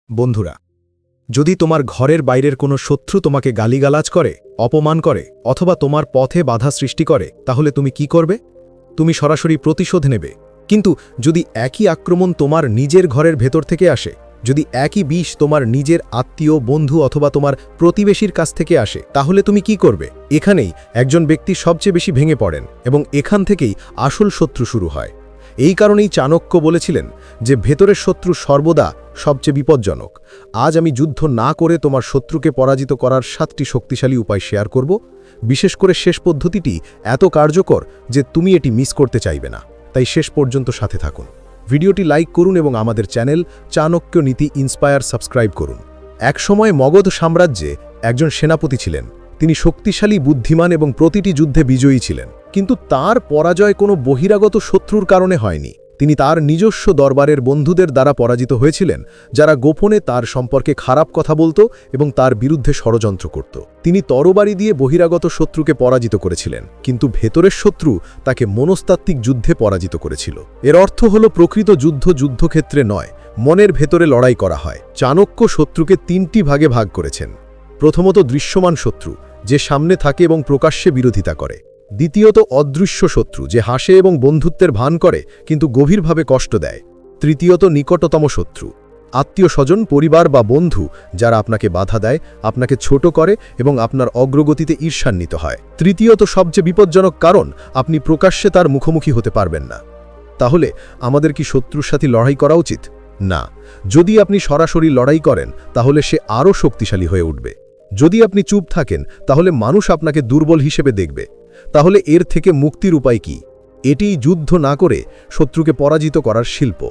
বন্ধুরা, যদি তোমার ঘরের বাইরের কোনো শত্রু তোমাকে গালিগালাজ করে, অপমান করে অথবা তোমার পথে বাধা সৃষ্টি করে, তাহলে তুমি কি করবে? তুমি সরাসরি প্রতিশোধ নেবে। কিন্তু যদি একই আক্রমণ তোমার নিজের ঘরের ভেতর থেকে আসে, যদি একই বিষ তোমার নিজের আত্মীয়, বন্ধু অথবা তোমার প্রতিবেশীর কাছ থেকে আসে, তাহলে তুমি কি করবে? এখানেই একজন ব্যক্তি সবচেয়ে বেশি ভেঙে পড়েন এবং এখান থেকেই আসল শত্রু শুরু হয়। এই কারণেই চাণক্য বলেছিলেন যে ভেতরের শত্রু সর্বদা সবচেয়ে বিপজ্জনক। আজ আমি যুদ্ধ না করে তোমার শত্রুকে পরাজিত করার 7টি শক্তিশালী উপায় শেয়ার করব। বিশেষ করে শেষ পদ্ধতিটি এত কার্যকর যে তুমি এটি মিস করতে চাইবে না। তাই শেষ পর্যন্ত সাথে থাকুন। ভিডিওটি লাইক করুন এবং আমাদের চ্যানেল চাণক্য নীতি ইন্সপায়ার সাবস্ক্রাইব করুন। একসময় মগধ সাম্রাজ্যে একজন সেনাপতি ছিলেন। তিনি শক্তিশালী, বুদ্ধিমান এবং প্রতিটি যুদ্ধে বিজয়ী ছিলেন। কিন্তু তার পরাজয় কোনো বহিরাগত শত্রুর কারণে হয়নি। তিনি তার নিজস্ব দরবারের বন্ধুদের দ্বারা পরাজিত হয়েছিলেন, যারা গোপনে তার সম্পর্কে খারাপ কথা বলত এবং তার বিরুদ্ধে ষড়যন্ত্র করত। তিনি তরবারি দিয়ে বহিরাগত শত্রুকে পরাজিত করেছিলেন, কিন্তু ভেতরের শত্রু তাকে মনস্তাত্ত্বিক যুদ্ধে পরাজিত করেছিল। এর অর্থ হল প্রকৃত যুদ্ধ যুদ্ধক্ষেত্রে নয়, মনের ভেতরে লড়াই করা হয়। চাণক্য শত্রুকে 3টি ভাগে ভাগ করেছেন। প্রথমত দৃশ্যমান শত্রু, যে সামনে থাকে এবং প্রকাশ্যে বিরোধিতা করে। দ্বিতীয়ত অদৃশ্য শত্রু, যে হাসে এবং বন্ধুত্বের ভান করে কিন্তু গভীরভাবে কষ্ট দেয়। তৃতীয়ত নিকটতম শত্রু, আত্মীয় স্বজন, পরিবার বা বন্ধু, যারা আপনাকে বাধা দেয়, আপনাকে ছোট করে এবং আপনার অগ্রগতিতে ঈর্ষান্বিত হয়। তৃতীয়ত সবচেয়ে বিপজ্জনক, কারণ আপনি প্রকাশ্যে তার মুখোমুখি হতে পারবেন না। তাহলে আমাদের কি শত্রুর সাথে লড়াই করা উচিত? না। যদি আপনি সরাসরি লড়াই করেন, তাহলে সে আরও শক্তিশালী হয়ে উঠবে। যদি আপনি চুপ থাকেন, তাহলে মানুষ আপনাকে দুর্বল হিসেবে দেখবে। তাহলে এর থেকে মুক্তির উপায় কি? এটিই যুদ্ধ না করে শত্রুকে পরাজিত করার শিল্প।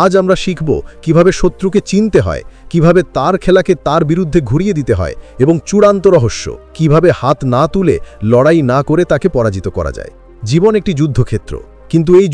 আজ আমরা শিখব কিভাবে শত্রুকে চিনতে হয়, কিভাবে তার খেলাকে তার বিরুদ্ধে ঘুরিয়ে দিতে হয় এবং চূড়ান্ত রহস্য, কিভাবে হাত না তুলে, লড়াই না করে তাকে পরাজিত করা যায়। জীবন একটি যুদ্ধক্ষেত্র, কিন্তু এই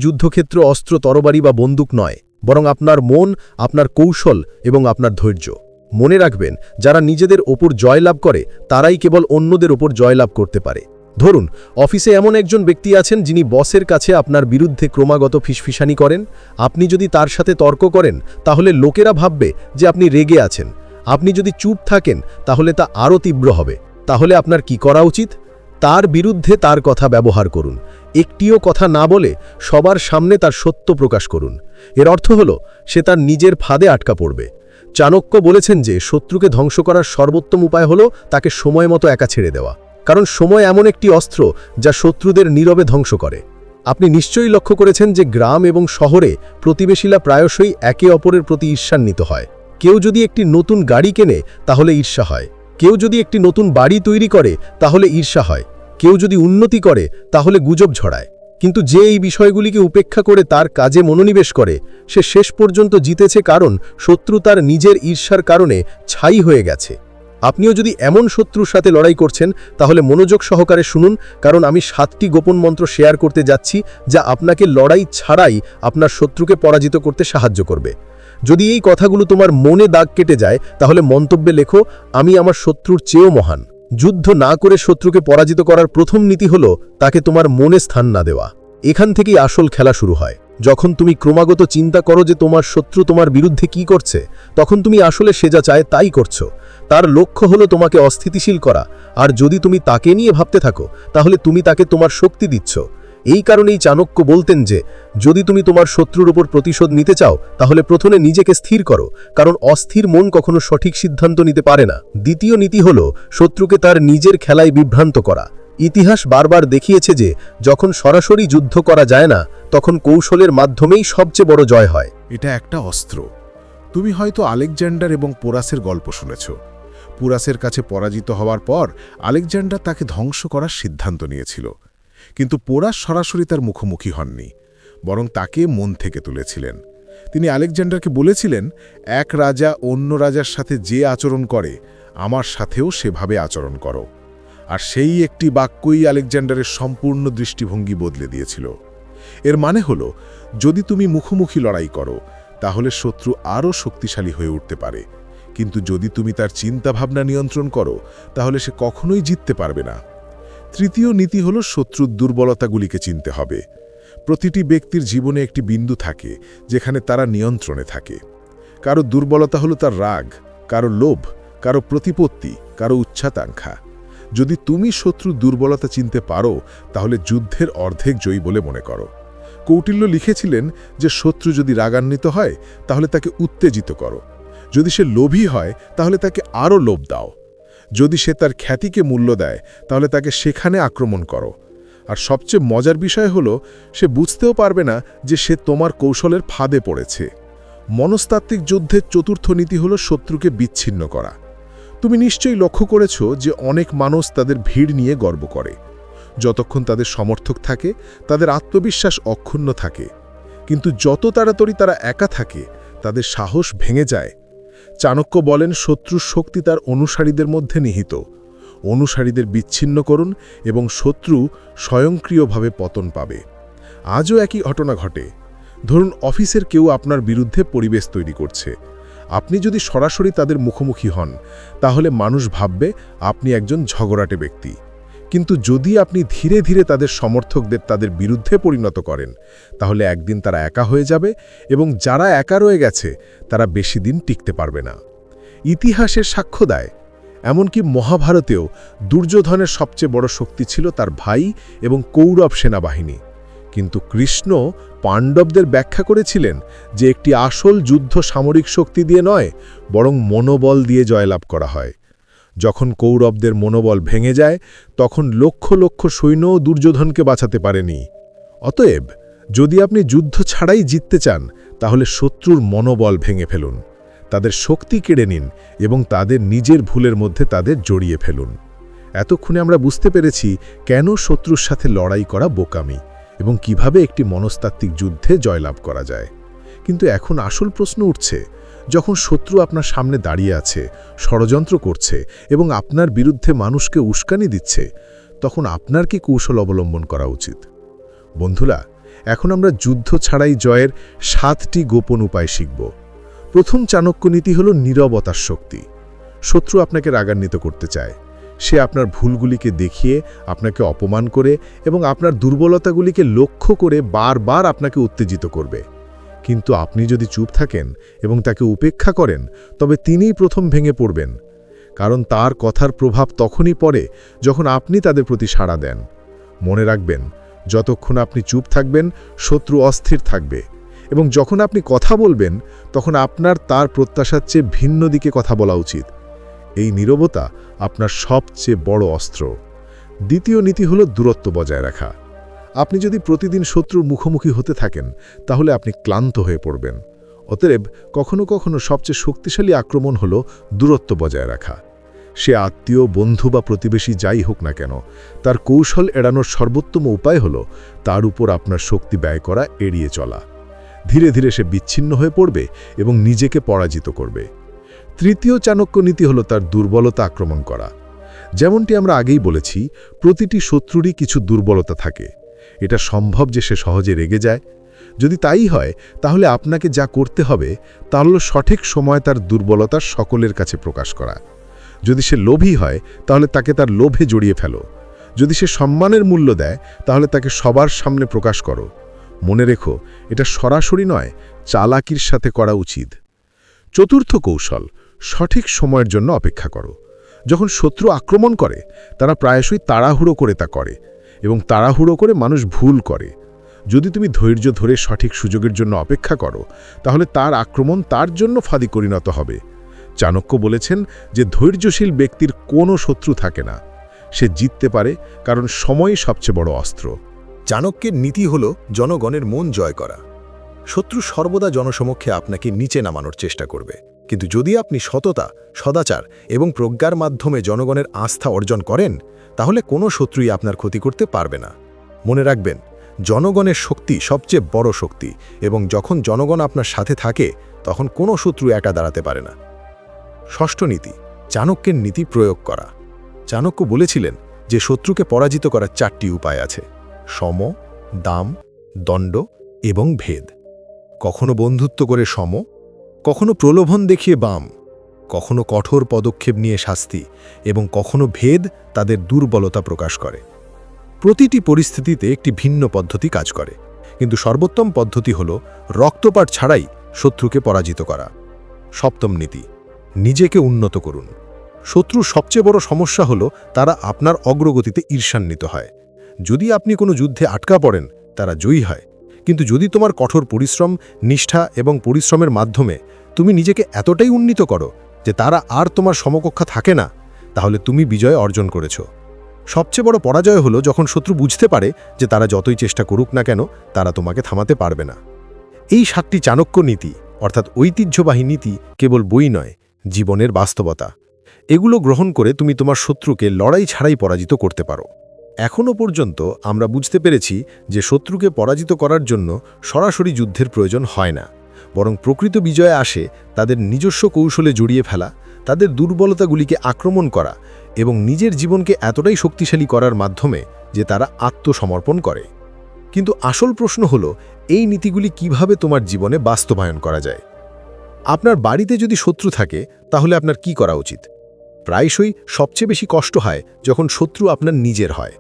যুদ্ধক্ষেত্র অস্ত্র, তরবারি বা বন্দুক নয়, বরং আপনার মন, আপনার কৌশল এবং আপনার ধৈর্য। মনে রাখবেন, যারা নিজেদের ওপর জয়লাভ করে তারাই কেবল অন্যদের ওপর জয়লাভ করতে পারে। ধরুন, অফিসে এমন একজন ব্যক্তি আছেন যিনি বসের কাছে আপনার বিরুদ্ধে ক্রমাগত ফিসফিসানি করেন। আপনি যদি তার সাথে তর্ক করেন, তাহলে লোকেরা ভাববে যে আপনি রেগে আছেন। আপনি যদি চুপ থাকেন, তাহলে তা আরও তীব্র হবে। তাহলে আপনার কি করা উচিত? তার বিরুদ্ধে তার কথা ব্যবহার করুন। একটিও কথা না বলে সবার সামনে তার সত্য প্রকাশ করুন। এর অর্থ হল সে তার নিজের ফাঁদে আটকা পড়বে। চাণক্য বলেছেন যে শত্রুকে ধ্বংস করার সর্বোত্তম উপায় হল তাকে সময় মতো একা ছেড়ে দেওয়া। কারণ সময় এমন একটি অস্ত্র যা শত্রুদের নীরবে ধ্বংস করে। আপনি নিশ্চয়ই লক্ষ্য করেছেন যে গ্রাম এবং শহরে প্রতিবেশীরা প্রায়শই একে অপরের প্রতি ঈর্ষান্বিত হয়। কেউ যদি একটি নতুন গাড়ি কেনে, তাহলে ঈর্ষা হয়। কেউ যদি একটি নতুন বাড়ি তৈরি করে, তাহলে ঈর্ষা হয়। কেউ যদি উন্নতি করে, তাহলে গুজব ছড়ায়। কিন্তু যে এই বিষয়গুলিকে উপেক্ষা করে তার কাজে মনোনিবেশ করে, সে শেষ পর্যন্ত জিতেছে, কারণ শত্রু তার নিজের ঈর্ষার কারণে ছাই হয়ে গেছে। আপনিও যদি এমন শত্রুর সাথে লড়াই করছেন, তাহলে মনোযোগ সহকারে শুনুন, কারণ আমি 7টি গোপন মন্ত্র শেয়ার করতে যাচ্ছি যা আপনাকে লড়াই ছাড়াই আপনার শত্রুকে পরাজিত করতে সাহায্য করবে। যদি এই কথাগুলো তোমার মনে দাগ কেটে যায়, তাহলে মন্তব্যে লেখো, আমি আমার শত্রুর চেয়েও মহান। যুদ্ধ না করে শত্রুকে পরাজিত করার প্রথম নীতি হল তাকে তোমার মনে স্থান না দেওয়া। এখান থেকেই আসল খেলা শুরু হয়। যখন তুমি ক্রমাগত চিন্তা করো যে তোমার শত্রু তোমার বিরুদ্ধে কি করছে, তখন তুমি আসলে সে যা চায় তাই করছো। তার লক্ষ্য হলো তোমাকে অস্থিতিশীল করা, আর যদি তুমি তাকে নিয়ে ভাবতে থাকো, তাহলে তুমি তাকে তোমার শক্তি দিচ্ছ। এই কারণেই চাণক্য বলতেন যে যদি তুমি তোমার শত্রুর উপর প্রতিশোধ নিতে চাও, তাহলে প্রথমে নিজেকে স্থির করো, কারণ অস্থির মন কখনো সঠিক সিদ্ধান্ত নিতে পারে না। দ্বিতীয় নীতি হল শত্রুকে তার নিজের খেলায় বিভ্রান্ত করা। ইতিহাস বারবার দেখিয়েছে যে যখন সরাসরি যুদ্ধ করা যায় না, তখন কৌশলের মাধ্যমেই সবচেয়ে বড় জয় হয়। এটা একটা অস্ত্র। তুমি হয়তো আলেকজান্ডার এবং পোরাসের গল্প শুনেছ। পোরাসের কাছে পরাজিত হওয়ার পর আলেকজান্ডার তাকে ধ্বংস করার সিদ্ধান্ত নিয়েছিল, কিন্তু পোরাস সরাসরি তার মুখোমুখি হননি, বরং তাকে মন থেকে তুলেছিলেন। তিনি আলেকজান্ডারকে বলেছিলেন, এক রাজা অন্য রাজার সাথে যে আচরণ করে, আমার সাথেও সেভাবে আচরণ করো। আর সেই একটি বাক্যই আলেকজান্ডারের সম্পূর্ণ দৃষ্টিভঙ্গি বদলে দিয়েছিল। এর মানে হল, যদি তুমি মুখোমুখি লড়াই করো, তাহলে শত্রু আরও শক্তিশালী হয়ে উঠতে পারে, কিন্তু যদি তুমি তার চিন্তাভাবনা নিয়ন্ত্রণ করো, তাহলে সে কখনোই জিততে পারবে না। তৃতীয় নীতি হল শত্রুর দুর্বলতাগুলিকে চিনতে হবে। প্রতিটি ব্যক্তির জীবনে একটি বিন্দু থাকে যেখানে তারা নিয়ন্ত্রণে থাকে। কারো দুর্বলতা হলো তার রাগ, কারো লোভ, কারো প্রতিপত্তি, কারো উচ্চাকাঙ্ক্ষা। যদি তুমি শত্রুর দুর্বলতা চিনতে পারো তাহলে যুদ্ধের অর্ধেক জয়ী বলে মনে করো। কৌটিল্য লিখেছিলেন যে শত্রু যদি রাগান্বিত হয় তাহলে তাকে উত্তেজিত করো, যদি সে লোভী হয় তাহলে তাকে আরও লোভ দাও, যদি সে তার খ্যাতিকে মূল্য দেয় তাহলে তাকে সেখানে আক্রমণ করো। আর সবচেয়ে মজার বিষয় হলো সে বুঝতেও পারবে না যে সে তোমার কৌশলের ফাঁদে পড়েছে। মনস্তাত্ত্বিক যুদ্ধের চতুর্থ নীতি হলো শত্রুকে বিচ্ছিন্ন করা। তুমি নিশ্চয়ই লক্ষ্য করেছ যে অনেক মানুষ তাদের ভিড় নিয়ে গর্ব করে। যতক্ষণ তাদের সমর্থক থাকে তাদের আত্মবিশ্বাস অক্ষুণ্ণ থাকে, কিন্তু যত তাড়াতাড়ি তারা একা থাকে তাদের সাহস ভেঙে যায়। চাণক্য বলেন শত্রুর শক্তি তার অনুসারীদের মধ্যে নিহিত। অনুসারীদের বিচ্ছিন্ন করুন এবং শত্রু স্বয়ংক্রিয়ভাবে পতন পাবে। আজও একই ঘটনা ঘটে। ধরুন অফিসের কেউ আপনার বিরুদ্ধে পরিবেশ তৈরি করছে। আপনি যদি সরাসরি তাদের মুখোমুখি হন তাহলে মানুষ ভাববে আপনি একজন ঝগড়াটে ব্যক্তি, কিন্তু যদি আপনি ধীরে ধীরে তাদের সমর্থকদের তাদের বিরুদ্ধে পরিণত করেন তাহলে একদিন তারা একা হয়ে যাবে এবং যারা একা রয়ে গেছে তারা বেশি দিন টিকতে পারবে না। ইতিহাসের সাক্ষ্য দেয়, এমনকি মহাভারতেও দুর্যোধনের সবচেয়ে বড় শক্তি ছিল তার ভাই এবং কৌরব সেনাবাহিনী, কিন্তু কৃষ্ণ পাণ্ডবদের ব্যাখ্যা করেছিলেন যে একটি আসল যুদ্ধ সামরিক শক্তি দিয়ে নয় বরং মনোবল দিয়ে জয়লাভ করা হয়। যখন কৌরবদের মনোবল ভেঙে যায় তখন লক্ষ লক্ষ সৈন্যও দুর্যোধনকে বাঁচাতে পারেনি। অতএব যদি আপনি যুদ্ধ ছাড়াই জিততে চান তাহলে শত্রুর মনোবল ভেঙে ফেলুন, তাদের শক্তি কেড়ে নিন এবং তাদের নিজের ভুলের মধ্যে তাদের জড়িয়ে ফেলুন। এতক্ষণে আমরা বুঝতে পেরেছি কেন শত্রুর সাথে লড়াই করা বোকামি এবং কিভাবে একটি মনস্তাত্ত্বিক যুদ্ধে জয়লাভ করা যায়। কিন্তু এখন আসল প্রশ্ন উঠছে, যখন শত্রু আপনার সামনে দাঁড়িয়ে আছে, ষড়যন্ত্র করছে এবং আপনার বিরুদ্ধে মানুষকে উস্কানি দিচ্ছে, তখন আপনার কি কৌশল অবলম্বন করা উচিত? বন্ধুরা, এখন আমরা যুদ্ধ ছাড়াই জয়ের 7টি গোপন উপায় শিখব। প্রথম চাণক্য নীতি হল নীরবতার শক্তি। শত্রু আপনাকে রাগান্বিত করতে চায়। সে আপনার ভুলগুলিকে দেখিয়ে আপনাকে অপমান করে এবং আপনার দুর্বলতাগুলিকে লক্ষ্য করে বারবার আপনাকে উত্তেজিত করবে। কিন্তু আপনি যদি চুপ থাকেন এবং তাকে উপেক্ষা করেন তবে তিনিই প্রথম ভেঙে পড়বেন, কারণ তার কথার প্রভাব তখনই পড়ে যখন আপনি তাদের প্রতি সাড়া দেন। মনে রাখবেন, যতক্ষণ আপনি চুপ থাকবেন শত্রু অস্থির থাকবে, এবং যখন আপনি কথা বলবেন তখন আপনার তার প্রত্যাশার চেয়ে ভিন্ন দিকে কথা বলা উচিত। এই নীরবতা আপনার সবচেয়ে বড় অস্ত্র। দ্বিতীয় নীতি হল দূরত্ব বজায় রাখা। আপনি যদি প্রতিদিন শত্রুর মুখোমুখি হতে থাকেন তাহলে আপনি ক্লান্ত হয়ে পড়বেন। অতএব কখনো কখনো সবচেয়ে শক্তিশালী আক্রমণ হল দূরত্ব বজায় রাখা। সে আত্মীয়, বন্ধু বা প্রতিবেশী যাই হোক না কেন, তার কৌশল এড়ানোর সর্বোত্তম উপায় হল তার উপর আপনার শক্তি ব্যয় করা, এড়িয়ে চলা। ধীরে ধীরে সে বিচ্ছিন্ন হয়ে পড়বে এবং নিজেকে পরাজিত করবে। তৃতীয় চাণক্য নীতি হল তার দুর্বলতা আক্রমণ করা। যেমনটি আমরা আগেই বলেছি, প্রতিটি শত্রুরই কিছু দুর্বলতা থাকে। এটা সম্ভব যে সে সহজে রেগে যায়। যদি তাই হয় তাহলে আপনাকে যা করতে হবে তা হল সঠিক সময় তার দুর্বলতা সকলের কাছে প্রকাশ করা। যদি সে লোভী হয় তাহলে তাকে তার লোভে জড়িয়ে ফেলো। যদি সে সম্মানের মূল্য দেয় তাহলে তাকে সবার সামনে প্রকাশ করো। মনে রেখো, এটা সরাসরি নয়, চালাকির সাথে করা উচিত। চতুর্থ কৌশল, সঠিক সময়ের জন্য অপেক্ষা করো। যখন শত্রু আক্রমণ করে তারা প্রায়শই তাড়াহুড়ো করে তা করে, এবং তাড়াহুড়ো করে মানুষ ভুল করে। যদি তুমি ধৈর্য ধরে সঠিক সুযোগের জন্য অপেক্ষা করো তাহলে তার আক্রমণ তার জন্য ফাঁদে পরিণত হবে। চাণক্য বলেছেন যে ধৈর্যশীল ব্যক্তির কোনো শত্রু থাকে না। সে জিততে পারে কারণ সময়ই সবচেয়ে বড় অস্ত্র। চাণক্যের নীতি হল জনগণের মন জয় করা। শত্রু সর্বদা জনসমক্ষে আপনাকে নিচে নামানোর চেষ্টা করবে, কিন্তু যদি আপনি সততা, সদাচার এবং প্রজ্ঞার মাধ্যমে জনগণের আস্থা অর্জন করেন তাহলে কোনো শত্রুই আপনার ক্ষতি করতে পারবে না। মনে রাখবেন, জনগণের শক্তি সবচেয়ে বড় শক্তি, এবং যখন জনগণ আপনার সাথে থাকে তখন কোনো শত্রু একা দাঁড়াতে পারে না। ষষ্ঠ নীতি, চাণক্যের নীতি প্রয়োগ করা। চাণক্য বলেছিলেন যে শত্রুকে পরাজিত করার 4টি উপায় আছে: সম, দাম, দণ্ড এবং ভেদ। কখনো বন্ধুত্ব করে সম, কখনো প্রলোভন দেখিয়ে বাম, কখনো কঠোর পদক্ষেপ নিয়ে শাস্তি, এবং কখনো ভেদ তাদের দুর্বলতা প্রকাশ করে। প্রতিটি পরিস্থিতিতে একটি ভিন্ন পদ্ধতি কাজ করে, কিন্তু সর্বোত্তম পদ্ধতি হল রক্তপাত ছাড়াই শত্রুকে পরাজিত করা। সপ্তম নীতি, নিজেকে উন্নত করুন। শত্রুর সবচেয়ে বড় সমস্যা হলো তারা আপনার অগ্রগতিতে ঈর্ষান্বিত হয়। যদি আপনি কোনো যুদ্ধে আটকা পড়েন, তারা জয়ী হয়। কিন্তু যদি তোমার কঠোর পরিশ্রম, নিষ্ঠা এবং পরিশ্রমের মাধ্যমে তুমি নিজেকে এতটাই উন্নীত করো যে তারা আর তোমার সমকক্ষা থাকে না, তাহলে তুমি বিজয় অর্জন করেছ। সবচেয়ে বড় পরাজয় হলো যখন শত্রু বুঝতে পারে যে তারা যতই চেষ্টা করুক না কেন, তারা তোমাকে থামাতে পারবে না। এই 7টি চাণক্য নীতি, অর্থাৎ ঐতিহ্যবাহী নীতি, কেবল বই নয়, জীবনের বাস্তবতা। এগুলো গ্রহণ করে তুমি তোমার শত্রুকে লড়াই ছাড়াই পরাজিত করতে পারো। এখনও পর্যন্ত আমরা বুঝতে পেরেছি যে শত্রুকে পরাজিত করার জন্য সরাসরি যুদ্ধের প্রয়োজন হয় না, বরং প্রকৃত বিজয়ে আসে তাদের নিজস্ব কৌশলে জড়িয়ে ফেলা, তাদের দুর্বলতাগুলিকে আক্রমণ করা এবং নিজের জীবনকে এতটাই শক্তিশালী করার মাধ্যমে যে তারা আত্মসমর্পণ করে। কিন্তু আসল প্রশ্ন হলো, এই নীতিগুলি কিভাবে তোমার জীবনে বাস্তবায়ন করা যায়? আপনার বাড়িতে যদি শত্রু থাকে, তাহলে আপনার কি করা উচিত? প্রায়শই সবচেয়ে বেশি কষ্ট হয় যখন শত্রু আপনার নিজের হয়।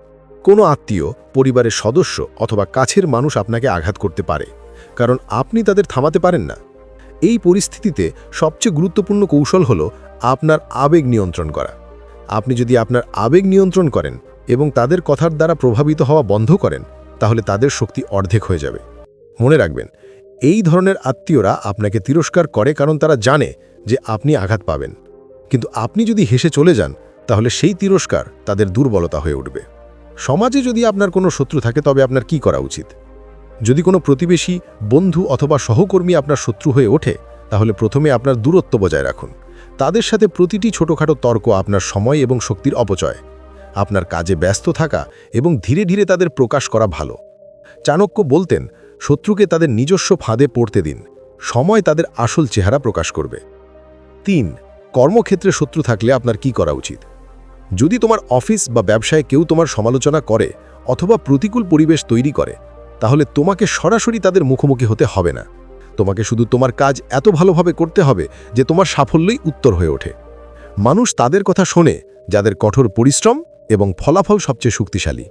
কোনো আত্মীয়, পরিবারের সদস্য অথবা কাছের মানুষ আপনাকে আঘাত করতে পারে, কারণ আপনি তাদের থামাতে পারেন না। এই পরিস্থিতিতে সবচেয়ে গুরুত্বপূর্ণ কৌশল হলো আপনার আবেগ নিয়ন্ত্রণ করা। আপনি যদি আপনার আবেগ নিয়ন্ত্রণ করেন এবং তাদের কথার দ্বারা প্রভাবিত হওয়া বন্ধ করেন, তাহলে তাদের শক্তি অর্ধেক হয়ে যাবে। মনে রাখবেন, এই ধরনের আত্মীয়রা আপনাকে তিরস্কার করে কারণ তারা জানে যে আপনি আঘাত পাবেন। কিন্তু আপনি যদি হেসে চলে যান, তাহলে সেই তিরস্কার তাদের দুর্বলতা হয়ে উঠবে। সমাজে যদি আপনার কোনো শত্রু থাকে, তবে আপনার কি করা উচিত? যদি কোনো প্রতিবেশী, বন্ধু অথবা সহকর্মী আপনার শত্রু হয়ে ওঠে, তাহলে প্রথমে আপনার দূরত্ব বজায় রাখুন। তাদের সাথে প্রতিটি ছোটখাটো তর্ক আপনার সময় এবং শক্তির অপচয়। আপনার কাজে ব্যস্ত থাকা এবং ধীরে ধীরে তাদের প্রকাশ করা ভালো। চাণক্য বলতেন, শত্রুকে তাদের নিজস্ব ফাঁদে পড়তে দিন, সময় তাদের আসল চেহারা প্রকাশ করবে। 3. কর্মক্ষেত্রে শত্রু থাকলে আপনার কি করা উচিত? যদি তোমার অফিস বা ব্যবসায় কেউ তোমার সমালোচনা করে অথবা প্রতিকূল পরিবেশ তৈরি করে, তাহলে তোমাকে সরাসরি তাদের মুখোমুখি হতে হবে না। তোমাকে শুধু তোমার কাজ এত ভালোভাবে করতে হবে যে তোমার সাফল্যই উত্তর হয়ে ওঠে। মানুষ তাদের কথা শোনে যাদের কঠোর পরিশ্রম এবং ফলাফল সবচেয়ে শক্তিশালী।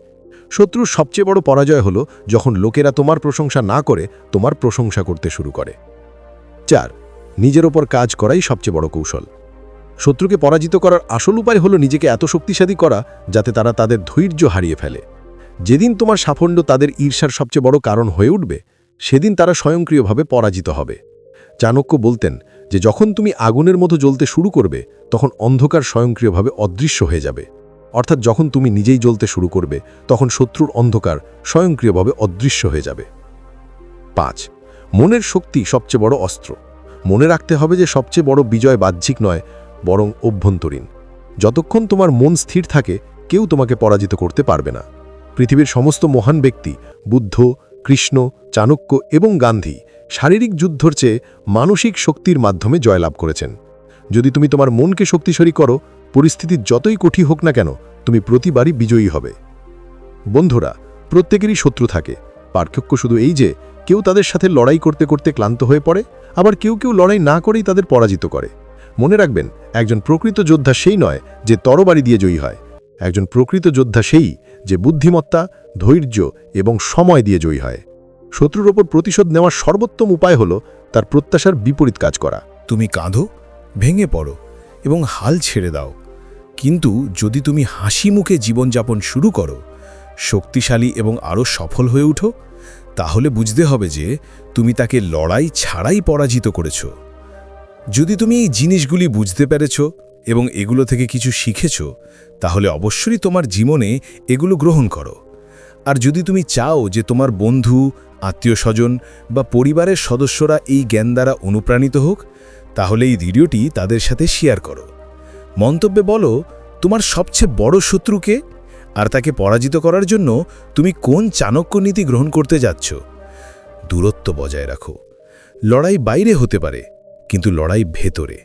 শত্রুর সবচেয়ে বড় পরাজয় হলো যখন লোকেরা তোমার প্রশংসা না করে তোমার প্রশংসা করতে শুরু করে। 4. নিজের ওপর কাজ করাই সবচেয়ে বড় কৌশল। শত্রুকে পরাজিত করার আসল উপায় হলো নিজেকে এত শক্তিশালী করা যাতে তারা তাদের ধৈর্য হারিয়ে ফেলে। যেদিন তোমার সাফল্য তাদের ঈর্ষার সবচেয়ে বড় কারণ হয়ে উঠবে, সেদিন তারা স্বয়ংক্রিয়ভাবে পরাজিত হবে। চাণক্য বলতেন যে যখন তুমি আগুনের মতো জ্বলতে শুরু করবে, তখন অন্ধকার স্বয়ংক্রিয়ভাবে অদৃশ্য হয়ে যাবে। অর্থাৎ যখন তুমি নিজেই জ্বলতে শুরু করবে, তখন শত্রুর অন্ধকার স্বয়ংক্রিয়ভাবে অদৃশ্য হয়ে যাবে। 5. মনের শক্তি সবচেয়ে বড় অস্ত্র। মনে রাখতে হবে যে সবচেয়ে বড় বিজয় বাহ্যিক নয়, বরং অভ্যন্তরীণ। যতক্ষণ তোমার মন স্থির থাকে, কেউ তোমাকে পরাজিত করতে পারবে না। পৃথিবীর সমস্ত মহান ব্যক্তি, বুদ্ধ, কৃষ্ণ, চাণক্য এবং গান্ধী, শারীরিক যুদ্ধর চেয়ে মানসিক শক্তির মাধ্যমে জয়লাভ করেছেন। যদি তুমি তোমার মনকে শক্তিশালী করো, পরিস্থিতি যতই কঠিন হোক না কেন, তুমি প্রতিবারই বিজয়ী হবে। বন্ধুরা, প্রত্যেকেরই শত্রু থাকে। পার্থক্য শুধু এই যে কেউ তাদের সাথে লড়াই করতে করতে ক্লান্ত হয়ে পড়ে, আবার কেউ কেউ লড়াই না করেই তাদের পরাজিত করে। মনে রাখবেন, একজন প্রকৃত যোদ্ধা সেই নয় যে তরবারি দিয়ে জয়ী হয়। একজন প্রকৃত যোদ্ধা সেই যে বুদ্ধিমত্তা, ধৈর্য এবং সময় দিয়ে জয়ী হয়। শত্রুর ওপর প্রতিশোধ নেওয়ার সর্বোত্তম উপায় হল তার প্রত্যাশার বিপরীত কাজ করা। তুমি কাঁদো, ভেঙে পড়ো এবং হাল ছেড়ে দাও, কিন্তু যদি তুমি হাসি মুখে জীবনযাপন শুরু করো, শক্তিশালী এবং আরও সফল হয়ে উঠো, তাহলে বুঝতে হবে যে তুমি তাকে লড়াই ছাড়াই পরাজিত করেছ। যদি তুমি এই জিনিসগুলি বুঝতে পেরেছ এবং এগুলো থেকে কিছু শিখেছ, তাহলে অবশ্যই তোমার জীবনে এগুলো গ্রহণ করো। আর যদি তুমি চাও যে তোমার বন্ধু, আত্মীয়স্বজন বা পরিবারের সদস্যরা এই জ্ঞান দ্বারা অনুপ্রাণিত হোক, তাহলে এই ভিডিওটি তাদের সাথে শেয়ার করো। মন্তব্যে বলো তোমার সবচেয়ে বড় শত্রুকে, আর তাকে পরাজিত করার জন্য তুমি কোন চাণক্য নীতি গ্রহণ করতে যাচ্ছ। দূরত্ব বজায় রাখো। লড়াই বাইরে হতে পারে, কিন্তু লড়াই ভেতরে।